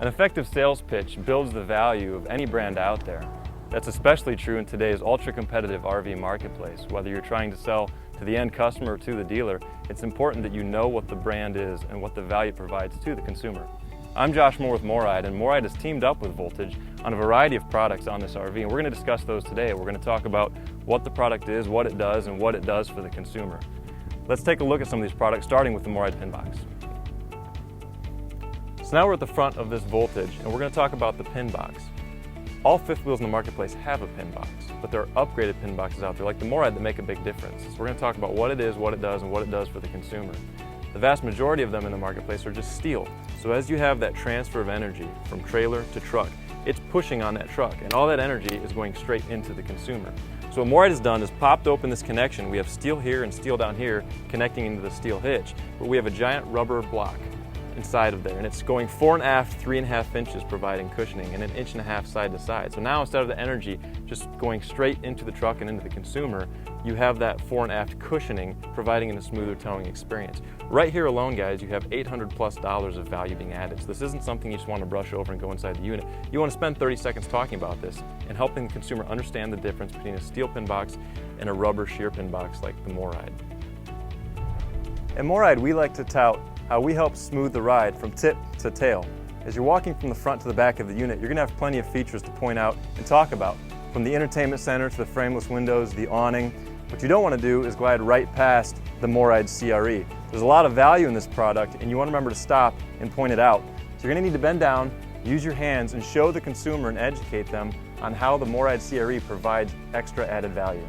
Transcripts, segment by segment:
An effective sales pitch builds the value of any brand out there. That's especially true in today's ultra-competitive RV marketplace. Whether you're trying to sell to the end customer or to the dealer, it's important that you know what the brand is and what the value it provides to the consumer. I'm Josh Moore with MORryde, and MORryde has teamed up with Voltage on a variety of products on this RV, and we're going to discuss those today. We're going to talk about what the product is, what it does, and what it does for the consumer. Let's take a look at some of these products, starting with the MORryde pin box. So now we're at the front of this Voltage, and we're going to talk about the pin box. All fifth wheels in the marketplace have a pin box, but there are upgraded pin boxes out there like the MORryde that make a big difference. So we're going to talk about what it is, what it does, and what it does for the consumer. The vast majority of them in the marketplace are just steel. So as you have that transfer of energy from trailer to truck, it's pushing on that truck, and all that energy is going straight into the consumer. So what MORryde has done is popped open this connection. We have steel here and steel down here connecting into the steel hitch, but we have a giant rubber block inside of there, and it's going 4 1/2, 3 1/2 inches providing cushioning, and 1 1/2 inches side to side. So now instead of the energy just going straight into the truck and into the consumer, you have that 4 1/2 cushioning providing a smoother towing experience. Right here alone, guys, you have $800+ of value being added. So this isn't something you just want to brush over and go inside the unit. You want to spend 30 seconds talking about this and helping the consumer understand the difference between a steel pin box and a rubber shear pin box like the MORryde. At MORryde, we like to tout how we help smooth the ride from tip to tail. As you're walking from the front to the back of the unit, you're going to have plenty of features to point out and talk about. From the entertainment center to the frameless windows, the awning. What you don't want to do is glide right past the MORryde CRE. There's a lot of value in this product, and you want to remember to stop and point it out. So you're going to need to bend down, use your hands, and show the consumer and educate them on how the MORryde CRE provides extra added value.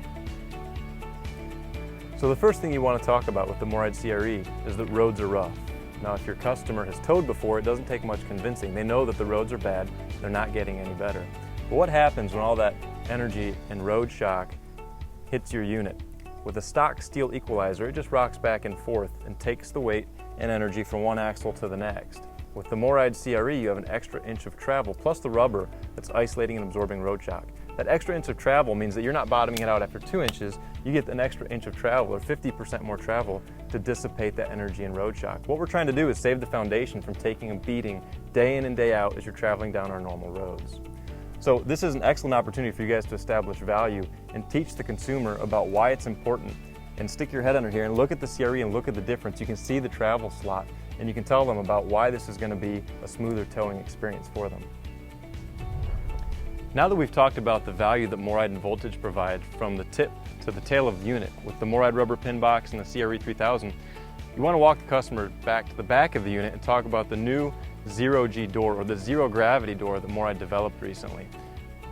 So the first thing you want to talk about with the MORryde CRE is that roads are rough. Now, if your customer has towed before, it doesn't take much convincing. They know that the roads are bad, they're not getting any better. But what happens when all that energy and road shock hits your unit? With a stock steel equalizer, it just rocks back and forth and takes the weight and energy from one axle to the next. With the MORryde CRE, you have an extra inch of travel, plus the rubber that's isolating and absorbing road shock. That extra inch of travel means that you're not bottoming it out after 2 inches, you get an extra inch of travel, or 50% more travel, to dissipate that energy and road shock. What we're trying to do is save the foundation from taking a beating day in and day out as you're traveling down our normal roads. So this is an excellent opportunity for you guys to establish value and teach the consumer about why it's important. And stick your head under here and look at the CRE and look at the difference. You can see the travel slot, and you can tell them about why this is going to be a smoother towing experience for them. Now that we've talked about the value that MORryde and Voltage provide from the tip to the tail of the unit with the MORryde rubber pin box and the CRE 3000, you want to walk the customer back to the back of the unit and talk about the new zero-G door, or the zero gravity door that MORryde developed recently.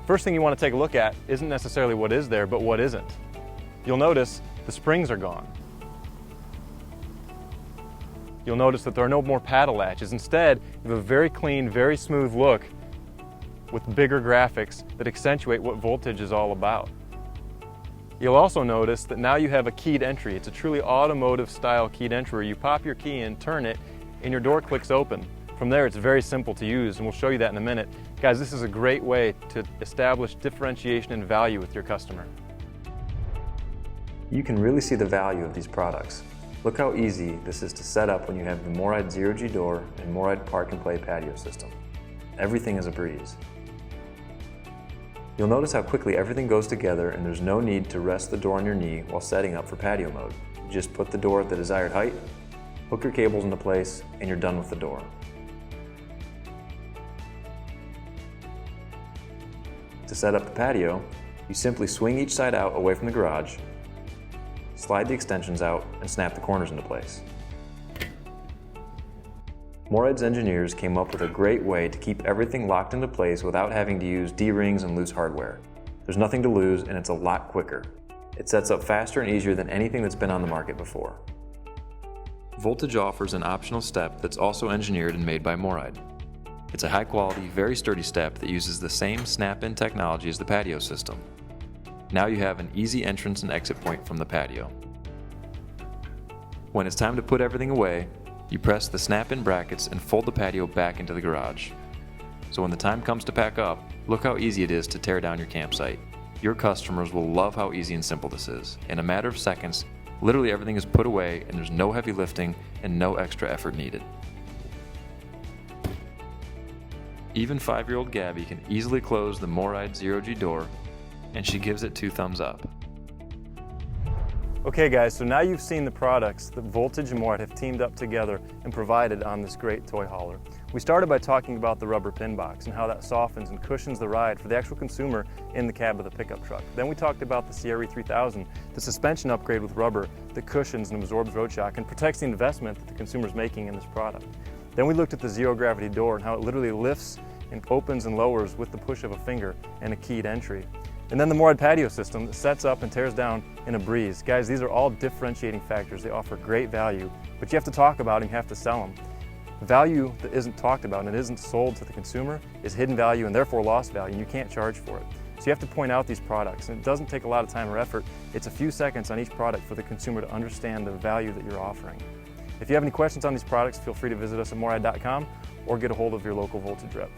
First thing you want to take a look at isn't necessarily what is there, but what isn't. You'll notice the springs are gone. You'll notice that there are no more paddle latches. Instead, you have a very clean, very smooth look with bigger graphics that accentuate what Voltage is all about. You'll also notice that now you have a keyed entry. It's a truly automotive style keyed entry where you pop your key in, turn it, and your door clicks open. From there, it's very simple to use, and we'll show you that in a minute. Guys, this is a great way to establish differentiation and value with your customer. You can really see the value of these products. Look how easy this is to set up when you have the MORryde zero-G door and MORryde park and play patio system. Everything is a breeze. You'll notice how quickly everything goes together, and there's no need to rest the door on your knee while setting up for patio mode. You just put the door at the desired height, hook your cables into place, and you're done with the door. To set up the patio, you simply swing each side out away from the garage, slide the extensions out, and snap the corners into place. MORryde's engineers came up with a great way to keep everything locked into place without having to use D-rings and loose hardware. There's nothing to lose, and it's a lot quicker. It sets up faster and easier than anything that's been on the market before. Voltage offers an optional step that's also engineered and made by MORryde. It's a high-quality, very sturdy step that uses the same snap-in technology as the patio system. Now you have an easy entrance and exit point from the patio. When it's time to put everything away, you press the snap-in brackets and fold the patio back into the garage. So when the time comes to pack up, look how easy it is to tear down your campsite. Your customers will love how easy and simple this is. In a matter of seconds, literally everything is put away and there's no heavy lifting and no extra effort needed. Even 5-year-old Gabby can easily close the MORryde Zero-G door, and she gives it 2 thumbs up. Okay guys, so now you've seen the products that Voltage and MORryde have teamed up together and provided on this great toy hauler. We started by talking about the rubber pin box and how that softens and cushions the ride for the actual consumer in the cab of the pickup truck. Then we talked about the MORryde 3000, the suspension upgrade with rubber that cushions and absorbs road shock and protects the investment that the consumer is making in this product. Then we looked at the zero gravity door and how it literally lifts and opens and lowers with the push of a finger and a keyed entry. And then the MORryde patio system that sets up and tears down in a breeze. Guys, these are all differentiating factors. They offer great value, but you have to talk about them, you have to sell them. Value that isn't talked about and it isn't sold to the consumer is hidden value and therefore lost value, and you can't charge for it. So you have to point out these products, and it doesn't take a lot of time or effort. It's a few seconds on each product for the consumer to understand the value that you're offering. If you have any questions on these products, feel free to visit us at MORryde.com or get a hold of your local Voltage rep.